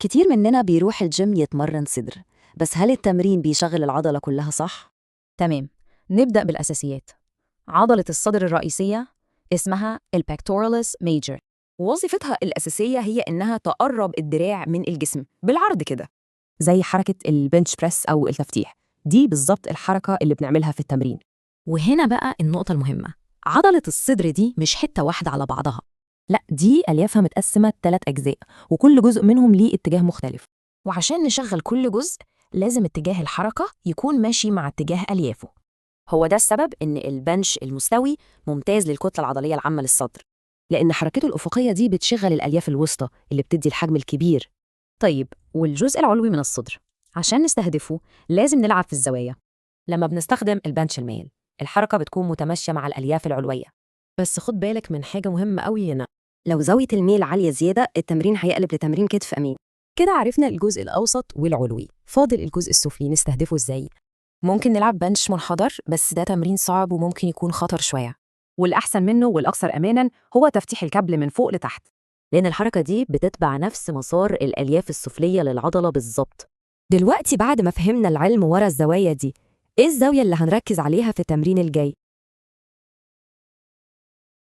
كتير مننا بيروح الجيم يتمرن صدر، بس هل التمرين بيشغل العضلة كلها صح؟ تمام. نبدأ بالأساسيات. عضلة الصدر الرئيسية اسمها البكتوراليس ميجر، ووظيفتها الأساسية هي إنها تقرب الدراع من الجسم بالعرض كده، زي حركة البنش بريس أو التفتيح. دي بالظبط الحركة اللي بنعملها في التمرين. وهنا بقى النقطة المهمة. عضلة الصدر دي مش حتة واحدة على بعضها. لا، دي أليافها متقسمة 3 أجزاء، وكل جزء منهم ليه اتجاه مختلف. وعشان نشغل كل جزء لازم اتجاه الحركة يكون ماشي مع اتجاه أليافه. هو ده السبب إن البنش المستوي ممتاز للكتلة العضلية العامة للصدر. لأن حركته الأفقية دي بتشغل الألياف الوسطى اللي بتدي الحجم الكبير. طيب، والجزء العلوي من الصدر عشان نستهدفه لازم نلعب في الزوايا. لما بنستخدم البنش الميل، الحركة بتكون متماشية مع الألياف العلوية. بس خد بالك من حاجة مهمة قوي هنا. لو زاوية الميل عالية زيادة التمرين هيقلب لتمرين كتف أمين. كده عرفنا الجزء الأوسط والعلوي، فاضل الجزء السفلي نستهدفه إزاي؟ ممكن نلعب بنش منحدر، بس ده تمرين صعب وممكن يكون خطر شوية. والأحسن منه والأكثر أماناً هو تفتيح الكابل من فوق لتحت، لأن الحركة دي بتتبع نفس مسار الألياف السفلية للعضلة بالظبط. دلوقتي بعد ما فهمنا العلم ورا الزوايا دي، إيه الزاوية اللي هنركز عليها في التمرين الجاي؟